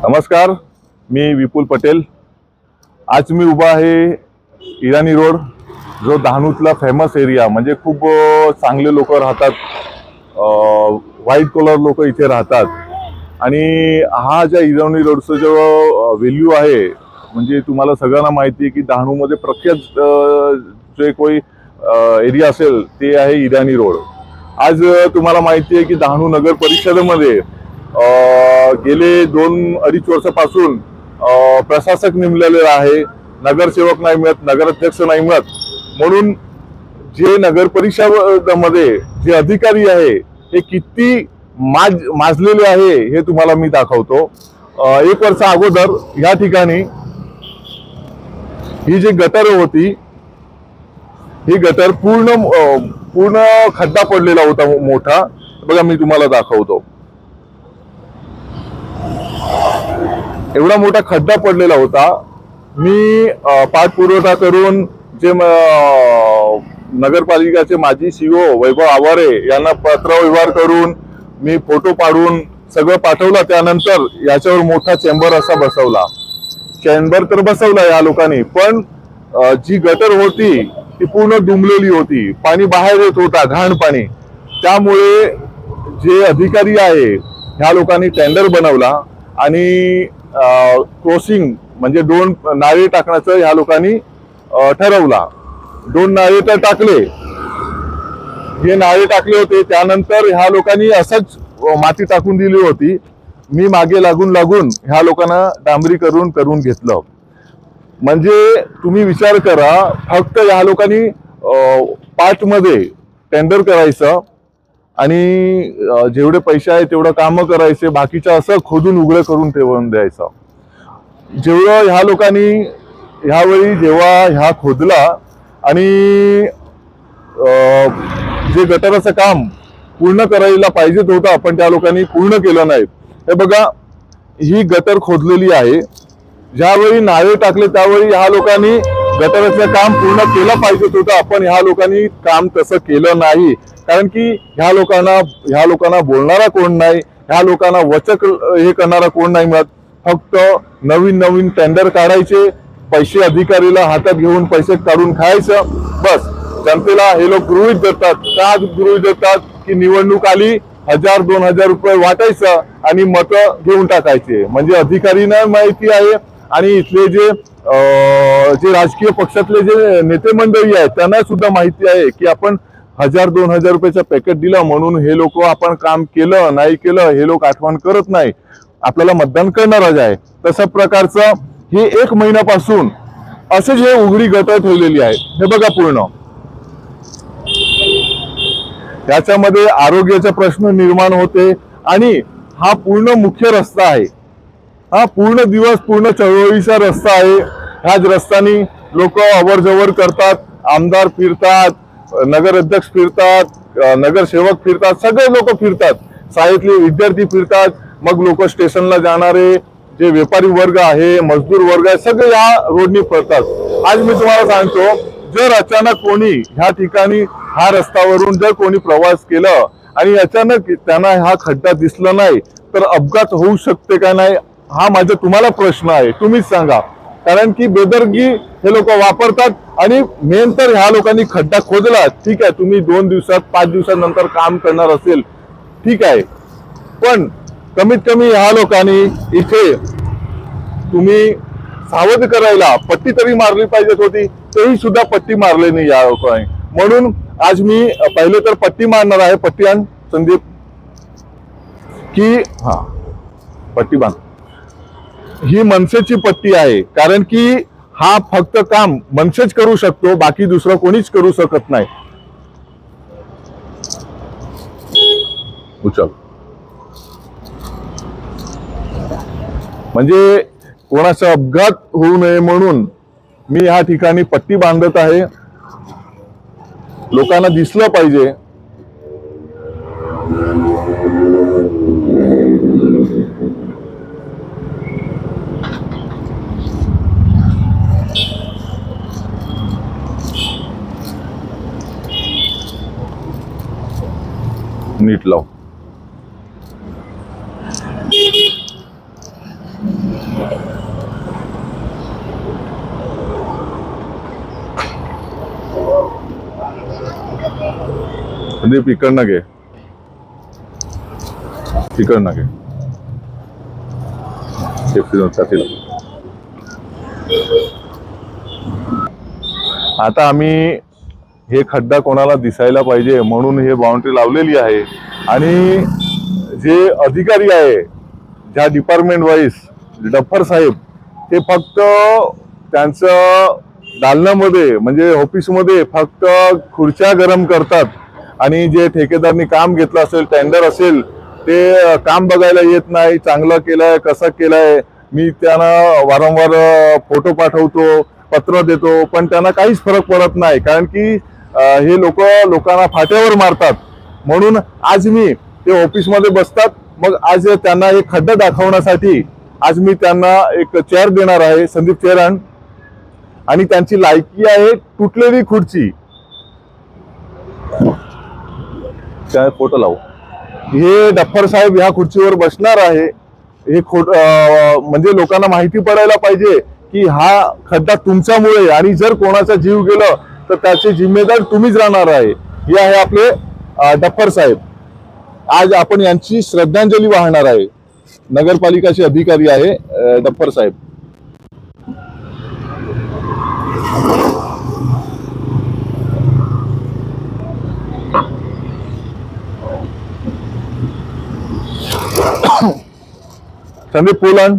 नमस्कार, मी विपुल पटेल। आज मी उभा आहे इराणी रोड, जो डहाणूतला फेमस एरिया, म्हणजे खूप चांगले लोक राहतात, व्हाईट कलर लोक इथे राहतात। आणि हा ज्या इराणी रोडचा जो व्हॅल्यू आहे, म्हणजे तुम्हाला सगळ्यांना माहिती आहे की डहाणूमध्ये प्रख्यात जे कोई एरिया असेल ते आहे इराणी रोड। आज तुम्हाला माहिती आहे की डहाणू नगर परिषदेमध्ये गेले 2-2.5 वर्षापासून प्रशासक नेमलेले आहे, नगरसेवक नाही मिळत, नगराध्यक्ष नाही मिळत। म्हणून जे नगर परिषदेमध्ये जे अधिकारी आहे हे किती माजलेले आहे हे तुम्हाला मी दाखवतो। 1 वर्ष अगोदर या ठिकाणी ही जी गटर होती, ही गटर पूर्ण खड्डा पडलेला होता मोठा। बघा, मी तुम्हाला दाखवतो। एवढा मोठा खड्डा पडलेला होता। मी पाठपुरावा करून जे नगरपालिकेचे माजी सीओ वैभव आवारे यांना पत्रव्यवहार करून मी फोटो पाडून सगळं पाठवलं। त्यानंतर याच्यावर मोठा चेंबर असा बसवला। चेंबर तर बसवला या लोकांनी, पण जी गटर होती ती पूर्ण डुंबलेली होती, पाणी बाहेर येत होता, घाण पाणी। त्यामुळे जे अधिकारी आहे ह्या लोकांनी टेंडर बनवला आणि क्रॉसिंग म्हणजे 2 नाळे टाकण्याचं ह्या लोकांनी ठरवला। 2 नाळे तर टाकले, हे नाळे टाकले होते। त्यानंतर ह्या लोकांनी असंच माती टाकून दिली होती। मी मागे लागून ह्या लोकांना डांबरीकरण करून घेतलं। म्हणजे तुम्ही विचार करा, फक्त ह्या लोकांनी पार्टमध्ये टेंडर करायचं आणि जेवढे पैसे आहे तेवढं काम करायचे, बाकीचं असं खोदून उघडं करून ठेवून द्यायचं। जेवढं ह्या लोकांनी ह्यावेळी जेव्हा ह्या खोदला आणि जे गटाराचं काम पूर्ण करायला पाहिजे होतं, पण त्या लोकांनी पूर्ण केलं नाही। हे बघा, ही गटर खोदलेली आहे। ज्यावेळी नाळे टाकले त्यावेळी ह्या लोकांनी गटाराचं काम पूर्ण केलं पाहिजे होतं, पण ह्या लोकांनी काम तसं केलं नाही। कारण की ह्या लोकांना बोलणारा कोण नाही, ह्या लोकांना वचक हे करणारा कोण नाही मिळत। फक्त नवीन टेंडर काढायचे, पैसे अधिकारीला हातात घेऊन पैसे काढून खायचं, बस। जनतेला हे लोक गृहीत धरतात। का गृहीत धरतात? की निवडणूक आली, 1000-2000 रुपये वाटायचं आणि मतं घेऊन टाकायचे। म्हणजे अधिकारींना माहिती आहे आणि इथले जे राजकीय पक्षातले जे नेते मंडळी आहेत त्यांना सुद्धा माहिती आहे की आपण 1000-2000 रुपयाचं पॅकेट दिलं म्हणून हे लोक आपण काम केलं नाही केलं हे लोक आठवण करत नाही, आपल्याला मतदान करणारच आहे। तशा प्रकारचं हे 1 महिन्यापासून असे जे उघडी गटर ठेवलेली आहे, हे बघा पूर्ण। त्याच्यामध्ये आरोग्याचा प्रश्न निर्माण होते आणि हा पूर्ण मुख्य रस्ता आहे, हा पूर्ण दिवस पूर्ण चळवळीचा रस्ता आहे। ह्याच रस्त्याने लोक अवरजवळ करतात, आमदार फिरतात, नगराध्यक्ष फिरतात, नगरसेवक फिरतात, सगळे लोक फिरतात, शाळेतले विद्यार्थी फिरतात, मग लोक स्टेशनला जाणारे जे व्यापारी वर्ग आहे, मजदूर वर्ग आहे, सगळे या रोडनी फिरतात। आज मी तुम्हाला सांगतो, जर अचानक कोणी ह्या ठिकाणी हा रस्त्यावरून जर कोणी प्रवास केला आणि अचानक त्यांना हा खड्डा दिसला नाही तर अपघात होऊ शकते का नाही, हा माझा तुम्हाला प्रश्न आहे, तुम्हीच सांगा। कारण की बेदर्गी हे लोक वापरतात आणि मेन तर ह्या लोकांनी खड्डा खोदला, ठीक आहे, तुम्ही 2 दिवसात 5 दिवसानंतर काम करणार असेल, ठीक आहे, पण कमीत कमी ह्या लोकांनी इथे तुम्ही सावध करायला पट्टी तरी मारली पाहिजे होती, तरी सुद्धा पट्टी मारली नाही या लोकांनी। म्हणून आज मी पहिले तर पट्टी मारणार आहे। पट्टी आण संदीप, की हा पट्टी बांध। ही मनसेची पट्टी आहे, कारण की हा फक्त काम मनसेच करू शकतो, बाकी दुसरं कोणीच करू शकत नाही। उचल, म्हणजे कोणाचा अपघात होऊ नये म्हणून मी ह्या ठिकाणी पट्टी बांधत आहे, लोकांना दिसलं पाहिजे। नीट लाव। संदीप इकडनं घे, इकडनं घे. आता आम्ही हे खड्डा कोणाला दिसायला पाहिजे म्हणून हे बाउंड्री लावलेली आहे. आणि जे अधिकारी आहे ज्या डिपार्टमेंट वाईज डफर साहेब, ते फक्त त्यांचं दालनामध्ये म्हणजे ऑफिसमध्ये फक्त खुर्च्या गरम करतात आणि जे ठेकेदारनी काम घेतलं असेल, टेंडर असेल, ते काम बघायला येत नाही. चांगलं केलंय, कसं केलंय, मी त्यांना वारंवार फोटो पाठवतो, पत्र देतो, पण त्यांना काहीच फरक पडत नाही. कारण की हे लोकांना फाट्यावर मारतात. म्हणून आज मी ते ऑफिसमध्ये बसतात, मग आज त्यांना एक खड्डा दाखवण्यासाठी आज मी त्यांना एक चेअर देणार आहे, संदीप चेअर आण. आणि त्यांची लायकी आहे तुटलेली खुर्ची, काय फोटो लावू. हे डफर साहेब ह्या खुर्चीवर बसणार आहे. हे म्हणजे लोकांना माहिती पडायला पाहिजे की हा खड्डा तुमच्यामुळे, आणि जर कोणाचा जीव गेला तर त्याचे जिम्मेदार तुम्हीच राहणार आहे. हे आहे आपले डफर साहेब. आज आपण यांची श्रद्धांजली वाहणार आहे. नगरपालिकाचे अधिकारी आहे डफर साहेब. संदीप पोलन,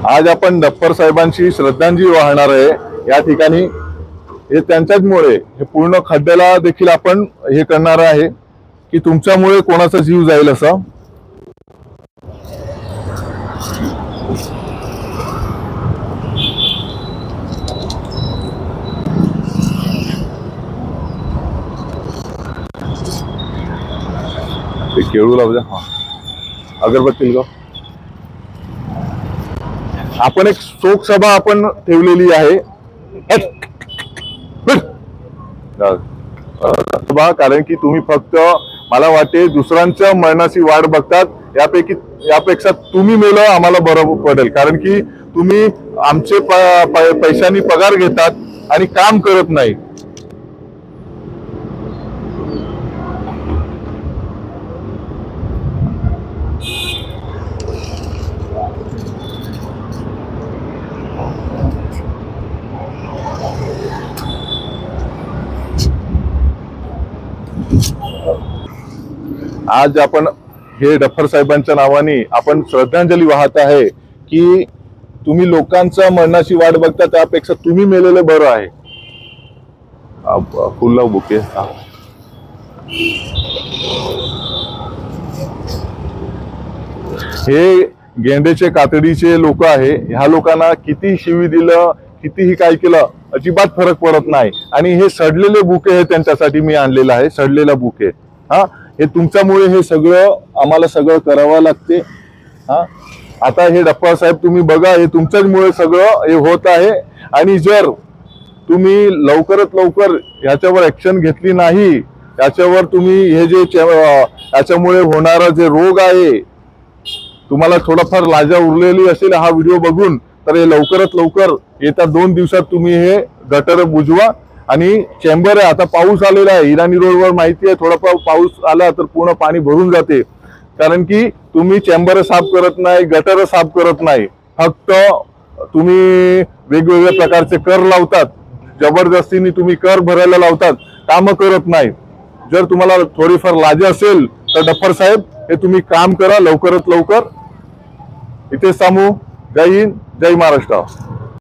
आज आपण डफर साहेबांची श्रद्धांजली वाहणार आहे या ठिकाणी. हे त्यांच्याचमुळे हे पूर्ण खड्ड्याला देखील आपण हे करणार आहे की तुमच्यामुळे कोणाचा जीव जाईल असं. केळू लावूया. हा, अगरबत्ती ग. आपण एक शोक सभा आपण ठेवलेली आहे सभा, कारण की तुम्ही फक्त मला वाटते दुसऱ्यांच्या मरणाची वाट बघतात. यापेक्षा तुम्ही मेलं आम्हाला बरं पडेल. कारण की तुम्ही आमचे पैशांनी पगार घेतात आणि काम करत नाही. आज आपण हे डफर साहेबांच्या नावाने आपण श्रद्धांजली वाहत आहे की तुम्ही लोकांच्या मरणाची वाट बघता, त्यापेक्षा तुम्ही मेलेले बरं आहे. फुल बुके. हे गेंडेचे कातडीचे लोक आहे. ह्या लोकांना किती शिवी दिलं, कितीही काय केलं, अजिबात फरक पडत नाही. आणि हे सडलेले बुके हे त्यांच्यासाठी मी आणलेलं आहे, सडलेला बुके. हा, हे तुमच्यामुळे हे सगळं आम्हाला सगळं करावं लागते. हा, आता हे डफर साहेब तुम्ही बघा, हे तुमच्याचमुळे सगळं हे होत आहे. आणि जर तुम्ही लवकरात लवकर याच्यावर ऍक्शन घेतली नाही, याच्यावर तुम्ही हे जे याच्यामुळे होणारा जे रोग आहे, तुम्हाला थोडाफार लाजा उरलेली असेल हा व्हिडिओ बघून, तर हे लवकरात लवकर येत्या 2 दिवसात तुम्ही हे गटर बुजवा. आणि चेंबर आहे, आता पाऊस आलेला आहे इराणी रोडवर, माहिती आहे, थोडाफार पाऊस आला तर पूर्ण पाणी भरून जाते. कारण की तुम्ही चेंबर साफ करत नाही, गटर साफ करत नाही, फक्त तुम्ही वेगवेगळ्या प्रकारचे कर लावतात, जबरदस्तीने तुम्ही कर भरायला लावतात, काम करत नाही. जर तुम्हाला थोडीफार लाज असेल तर डफर साहेब हे तुम्ही काम करा लवकरात लवकर. इथे थांबू. जय हिंद, जय महाराष्ट्र.